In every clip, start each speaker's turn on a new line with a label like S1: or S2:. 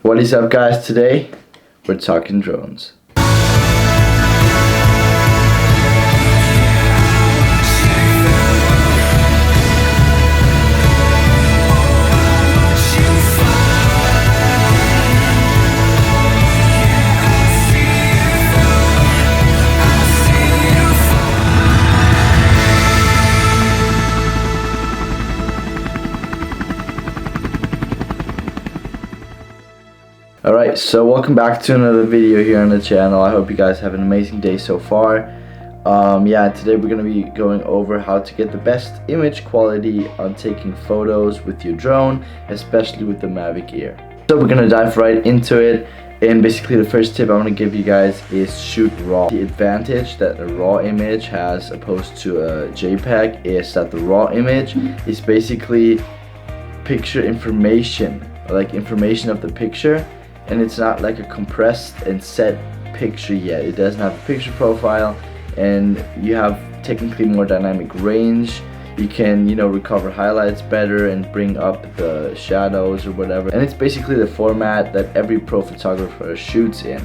S1: What is up, guys? Today we're talking drones. Alright, so welcome back to another video here on the channel. I hope you guys have an amazing day so far. Today we're going to be going over how to get the best image quality on taking photos with your drone, especially with the Mavic Air. So we're going to dive right into it, and basically the first tip I want to give you guys is shoot RAW. The advantage that a RAW image has opposed to a JPEG is that the RAW image is basically picture information, like information of the picture. And it's not like a compressed and set picture yet. It doesn't have a picture profile, and you have technically more dynamic range. You can, recover highlights better and bring up the shadows or whatever. And it's basically the format that every pro photographer shoots in.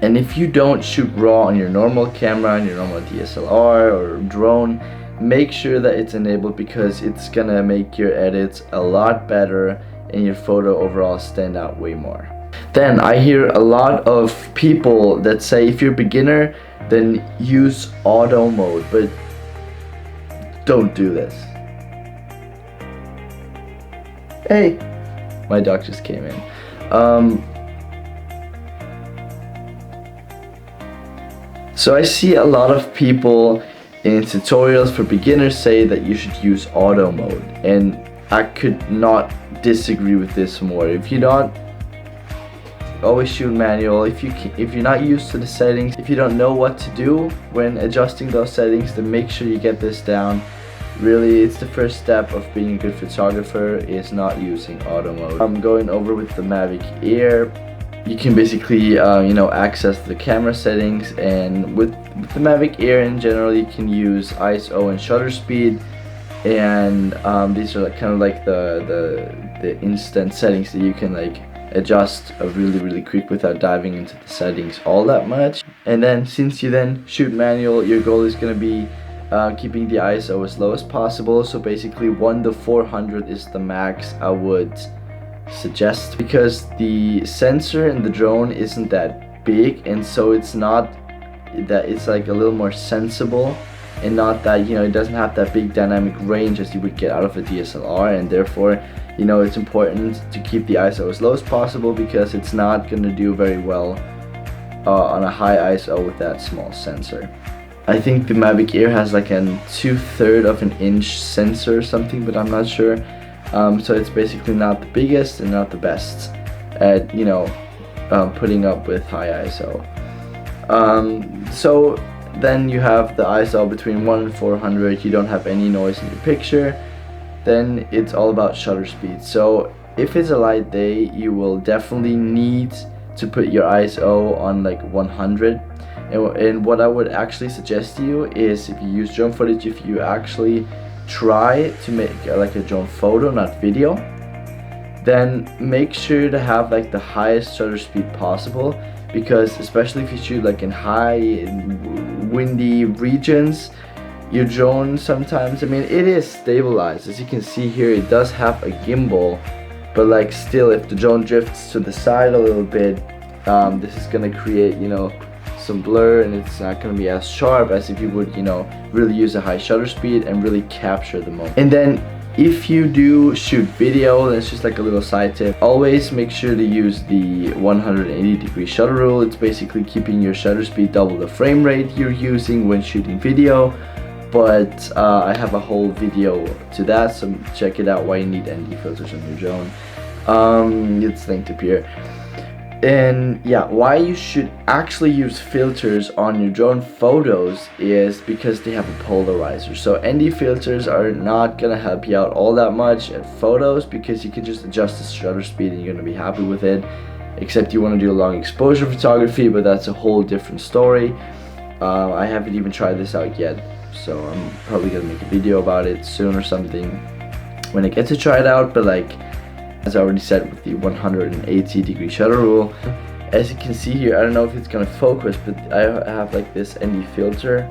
S1: And if you don't shoot RAW on your normal camera, on your normal DSLR or drone, make sure that it's enabled, because it's gonna make your edits a lot better and your photo overall stand out way more. Then I hear a lot of people that say if you're a beginner, then use auto mode, but don't do this. Hey, my dog just came in. So I see a lot of people in tutorials for beginners say that you should use auto mode, and I could not disagree with this more. If you're not, always shoot manual. If you're not used to the settings, if you don't know what to do when adjusting those settings, then make sure you get this down. Really, it's the first step of being a good photographer, is not using auto mode. I'm going over with the Mavic Air. You can basically access the camera settings, and with the Mavic Air in general, you can use ISO and shutter speed, and these are kind of like the instant settings that you can adjust really quick without diving into the settings all that much. And then since you then shoot manual, your goal is going to be keeping the ISO as low as possible. So basically 1:400 is the max I would suggest, because the sensor in the drone isn't that big, and so it's not that, it's like a little more sensible, and not that it doesn't have that big dynamic range as you would get out of a DSLR, and therefore it's important to keep the ISO as low as possible, because it's not going to do very well on a high ISO with that small sensor. I think the Mavic Air has like a 2/3 of an inch sensor or something, but I'm not sure. So it's basically not the biggest and not the best at putting up with high ISO. So then you have the ISO between 1 and 400. You don't have any noise in your picture. Then it's all about shutter speed. So if it's a light day, you will definitely need to put your ISO on like 100. And what I would actually suggest to you is, if you use drone footage, if you actually try to make like a drone photo, not video, then make sure to have like the highest shutter speed possible, because especially if you shoot like in high windy regions, your drone sometimes, it is stabilized. As you can see here, it does have a gimbal, but still, if the drone drifts to the side a little bit, this is gonna create some blur, and it's not gonna be as sharp as if you would really use a high shutter speed and really capture the moment. And then if you do shoot video, that's just like a little side tip, always make sure to use the 180-degree shutter rule. It's basically keeping your shutter speed double the frame rate you're using when shooting video. But I have a whole video to that, so check it out, why you need ND filters on your drone. It's linked up here. And yeah, why you should actually use filters on your drone photos is because they have a polarizer. So ND filters are not gonna help you out all that much at photos, because you can just adjust the shutter speed and you're gonna be happy with it, except you want to do a long exposure photography, but that's a whole different story. I haven't even tried this out yet, so I'm probably gonna make a video about it soon or something when I get to try it out. But as I already said, with the 180-degree shutter rule. As you can see here, I don't know if it's gonna focus, but I have like this ND filter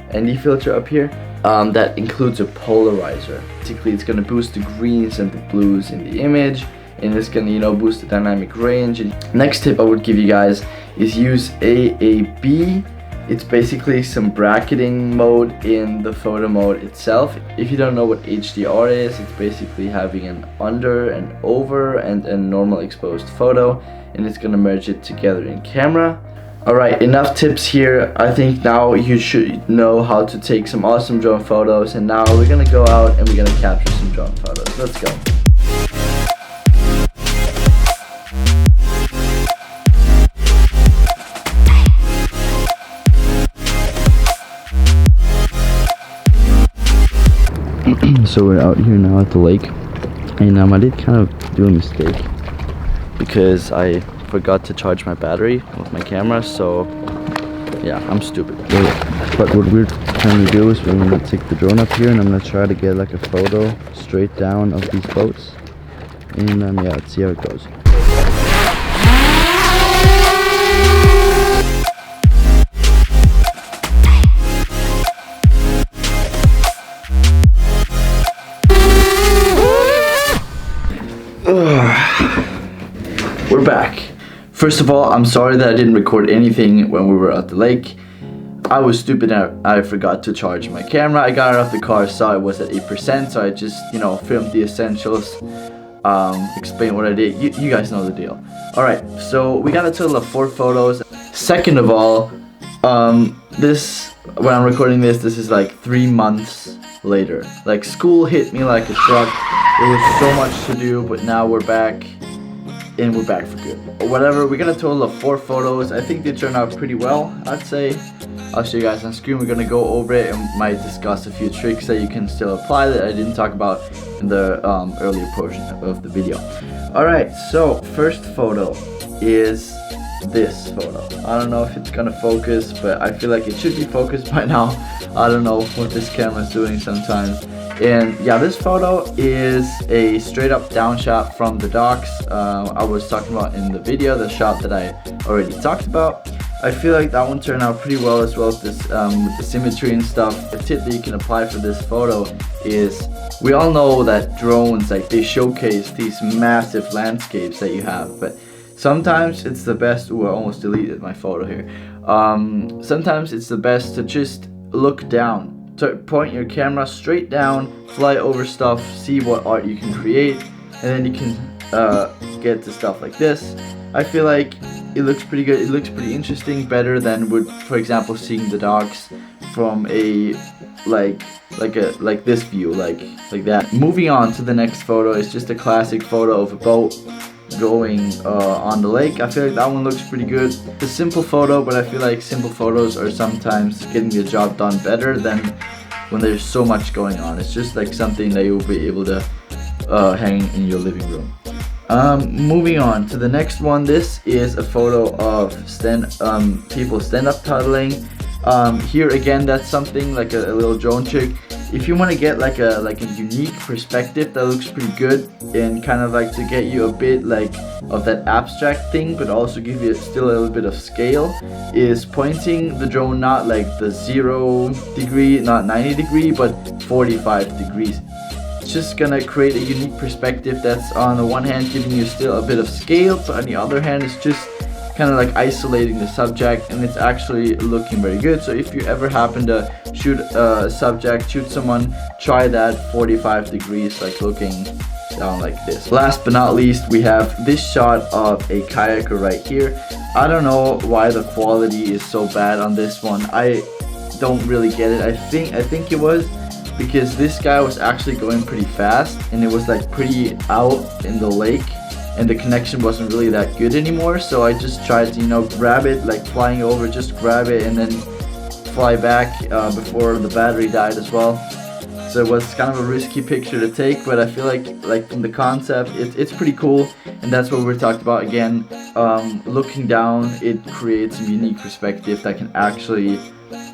S1: up here that includes a polarizer. Basically, it's gonna boost the greens and the blues in the image, and it's gonna, you know, boost the dynamic range. And next tip I would give you guys is use AAB. It's basically some bracketing mode in the photo mode itself. If you don't know what HDR is, it's basically having an under and over and a normal exposed photo, and it's gonna merge it together in camera. Alright, enough tips here. I think now you should know how to take some awesome drone photos, and now we're gonna go out and we're gonna capture some drone photos. Let's go. So we're out here now at the lake, and I did kind of do a mistake because I forgot to charge my battery with my camera, so yeah, I'm stupid. But what we're trying to do is we're going to take the drone up here, and I'm going to try to get like a photo straight down of these boats, and yeah, let's see how it goes. We're back. First of all, I'm sorry that I didn't record anything when we were at the lake. I was stupid and I forgot to charge my camera. I got out of the car, saw it was at 8%, so I just, you know, filmed the essentials, explain what I did. You guys know the deal. Alright, so we got a total of 4 photos. Second of all, when I'm recording this is like 3 months later. Like, school hit me like a truck. There was so much to do, but now we're back. And we're back for good. Whatever, we got a total of 4 photos. I think they turned out pretty well, I'd say. I'll show you guys on screen. We're gonna go over it and might discuss a few tricks that you can still apply that I didn't talk about in the earlier portion of the video. Alright, so first photo is this photo. I don't know if it's gonna focus, but I feel like it should be focused by now. I don't know what this camera's doing sometimes. And yeah, this photo is a straight up down shot from the docks. I was talking about in the video, the shot that I already talked about. I feel like that one turned out pretty well, as well as this with the symmetry and stuff. The tip that you can apply for this photo is, we all know that drones, like, they showcase these massive landscapes that you have, but sometimes it's the best. Ooh, I almost deleted my photo here. Sometimes it's the best to just look down. To point your camera straight down, fly over stuff, see what art you can create, and then you can get to stuff like this. I feel like it looks pretty good. It looks pretty interesting, better than would, for example, seeing the docks from a like this view, like that. Moving on to the next photo is just a classic photo of a boat going on the lake. I feel like that one looks pretty good. It's a simple photo, but I feel like simple photos are sometimes getting the job done better than when there's so much going on. It's just like something that you'll be able to hang in your living room. Moving on to the next one. This is a photo of people stand-up paddling. Here again, that's something like a little drone trick. If you want to get like a unique perspective that looks pretty good, and kind of like to get you a bit like of that abstract thing, but also give you still a little bit of scale, is pointing the drone not like the 0 degree, not 90 degree, but 45 degrees. It's just gonna create a unique perspective that's on the one hand giving you still a bit of scale, but on the other hand it's just kind of like isolating the subject, and it's actually looking very good. So if you ever happen to shoot a subject, shoot someone, try that 45 degrees, like looking down like this. Last but not least, we have this shot of a kayaker right here. I don't know why the quality is so bad on this one. I don't really get it. I think it was because this guy was actually going pretty fast, and it was like pretty out in the lake, and the connection wasn't really that good anymore. So I just tried to, you know, grab it, like flying over, just grab it and then fly back before the battery died as well. So it was kind of a risky picture to take, but I feel like from the concept, it's pretty cool, and that's what we're talking about again. Looking down, it creates a unique perspective that can actually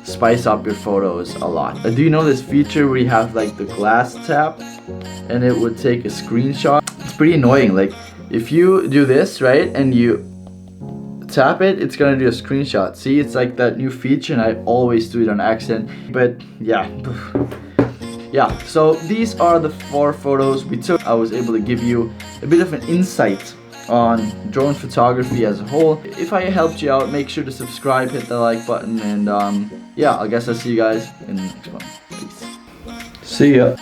S1: spice up your photos a lot. Do you know this feature where you have like the glass tap and it would take a screenshot? It's pretty annoying. Like, if you do this, right, and you tap it, it's gonna do a screenshot. See, it's like that new feature, and I always do it on accident. But yeah. Yeah, so these are the 4 photos we took. I was able to give you a bit of an insight on drone photography as a whole. If I helped you out, make sure to subscribe, hit the like button, and yeah, I guess I'll see you guys in the next one. Peace.
S2: See ya.